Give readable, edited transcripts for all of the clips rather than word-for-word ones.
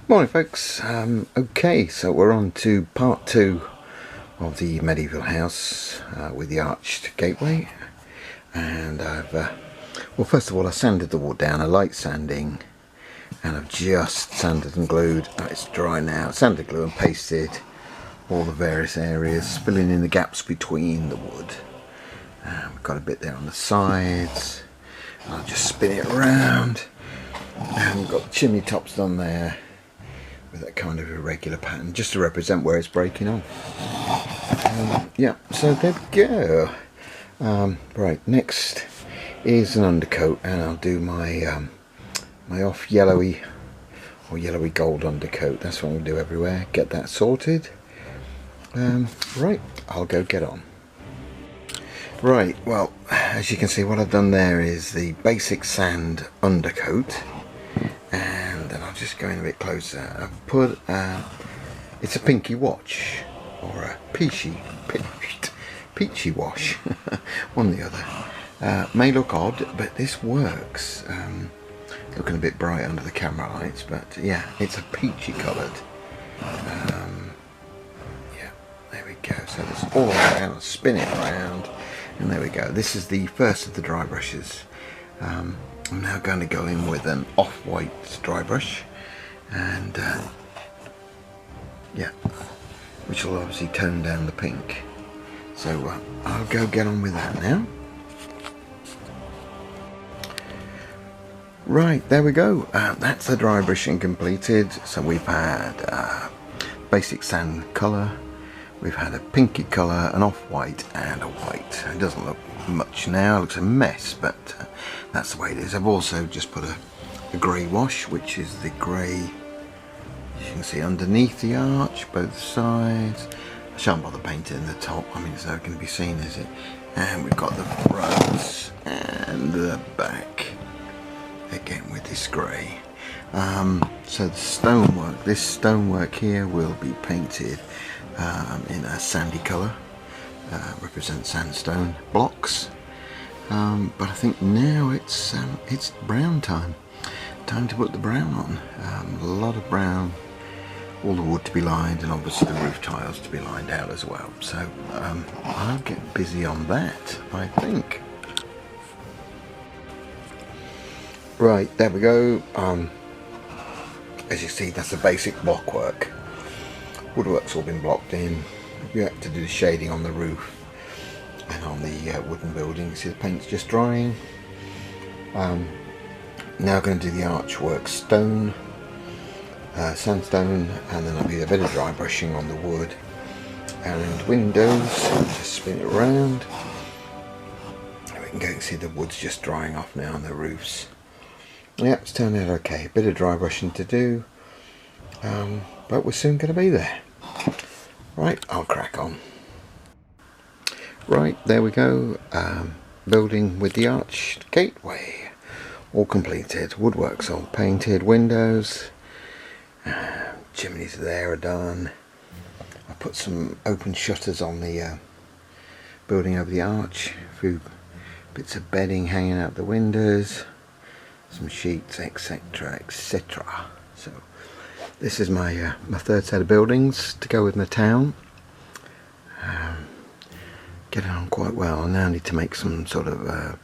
Morning folks. Okay, so we're on to part 2 of the medieval house with the arched gateway, and well, first of all I sanded the wood down, a light sanding, and I've just sanded and glued. It's dry now. Sanded, glue and pasted all the various areas, filling in the gaps between the wood. We've got a bit there on the sides. I'll just spin it around, and we've got the chimney tops done there with that kind of irregular pattern just to represent where it's breaking off. Yeah, so there we go. Right, next is an undercoat, and I'll do my my off yellowy or yellowy gold undercoat. That's what I'm going to do everywhere. Get that sorted. Right, I'll go get on. Right, well, as you can see, what I've done there is the basic sand undercoat, and then I'll just go in a bit closer. I've put it's a pinky watch or a peachy wash, one or the other. May look odd, but this works. Looking a bit bright under the camera lights, but yeah, it's a peachy coloured. Yeah, there we go. So it's all around. I'll spin it around, and there we go. This is the first of the dry brushes. I'm now going to go in with an off-white dry brush, and yeah, which will obviously tone down the pink. So I'll go get on with that now. Right, there we go. That's the dry brushing completed. So we've had basic sand colour, we've had a pinky colour, an off-white and a white. It doesn't look much now, it looks a mess, but that's the way it is. I've also just put a grey wash, which is the grey, you can see underneath the arch, both sides. I shan't bother painting the top, I mean it's not going to be seen, is it? And we've got the fronts and the back, again with this grey. So the stonework, this stonework here will be painted in a sandy colour, represent sandstone blocks. But I think now it's brown time to put the brown on. A lot of brown, all the wood to be lined, and obviously the roof tiles to be lined out as well. So I'll get busy on that, I think. Right, there we go. As you see, that's the basic block work. Woodwork's all been blocked in. We have to do the shading on the roof and on the wooden building. You see the paint's just drying. Now going to do the archwork stone, sandstone, and then I'll do a bit of dry brushing on the wood and windows. Just spin it around. And we can go and see the wood's just drying off now on the roofs. Yeah, it's turned out okay. A bit of dry brushing to do, but we're soon going to be there. Right, I'll crack on. Right, there we go. Building with the arched gateway, all completed. Woodwork's all painted. Windows, chimneys there are done. I put some open shutters on the building over the arch. A few bits of bedding hanging out the windows. Some sheets, etc, etc. So this is my my third set of buildings to go with my town. Getting on quite well. I now need to make some sort of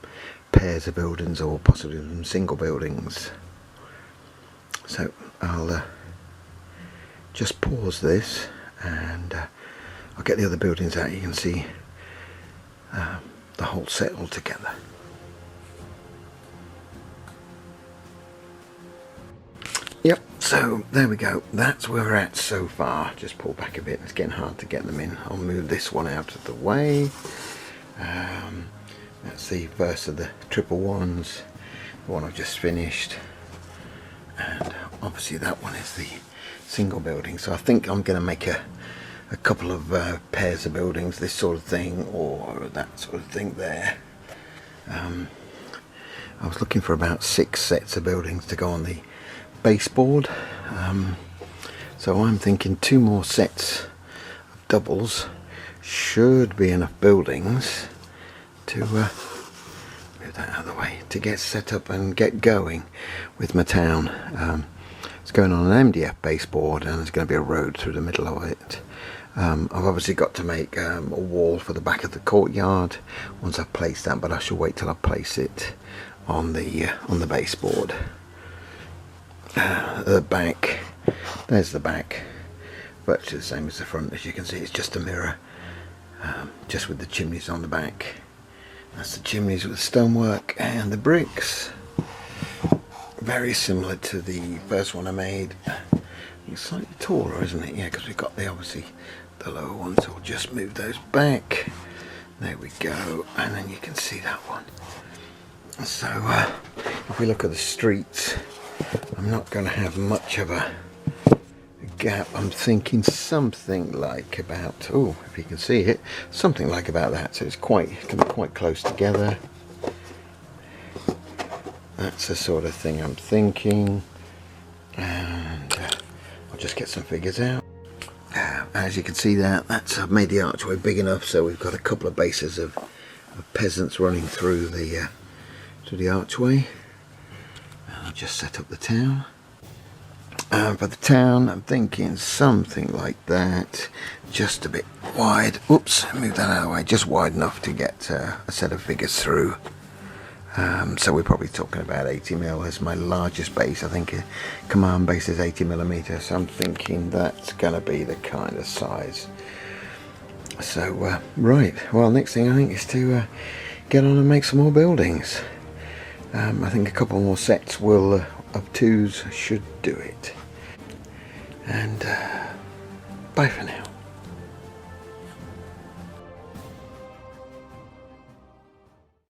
pairs of buildings, or possibly some single buildings. So I'll just pause this, and I'll get the other buildings out. You can see the whole set all together. Yep, so there we go. That's where we're at so far. Just pull back a bit. It's getting hard to get them in. I'll move this one out of the way. That's the first of the triple ones, the one I've just finished. And obviously that one is the single building. So I think I'm going to make a couple of pairs of buildings, this sort of thing, or that sort of thing there. I was looking for about 6 sets of buildings to go on the baseboard, so I'm thinking 2 more sets of doubles should be enough buildings to move that out of the way, to get set up and get going with my town. It's It's going on an MDF baseboard, and there's going to be a road through the middle of it. I've obviously got to make a wall for the back of the courtyard once I've placed that, but I shall wait till I place it on the baseboard. The back, there's the back, virtually the same as the front. As you can see, it's just a mirror, just with the chimneys on the back. That's the chimneys with the stonework and the bricks. Very similar to the first one I made. It's slightly taller, isn't it? Yeah, because we've got obviously the lower one, so we'll just move those back. There we go, and then you can see that one. So if we look at the streets, I'm not going to have much of a gap. I'm thinking something like about, oh, if you can see it, something like about that. So it's can be quite close together. That's the sort of thing I'm thinking, and I'll just get some figures out. As you can see I've made the archway big enough, so we've got a couple of bases of peasants running through the archway. And I'll just set up the town. For the town, I'm thinking something like that, just a bit wide. Oops, move that out of the way, just wide enough to get a set of figures through. So we're probably talking about 80mm as my largest base. I think a command base is 80mm, so I'm thinking that's going to be the kind of size. So right, well, next thing I think is to get on and make some more buildings. I think a couple more sets of twos should do it. And bye for now.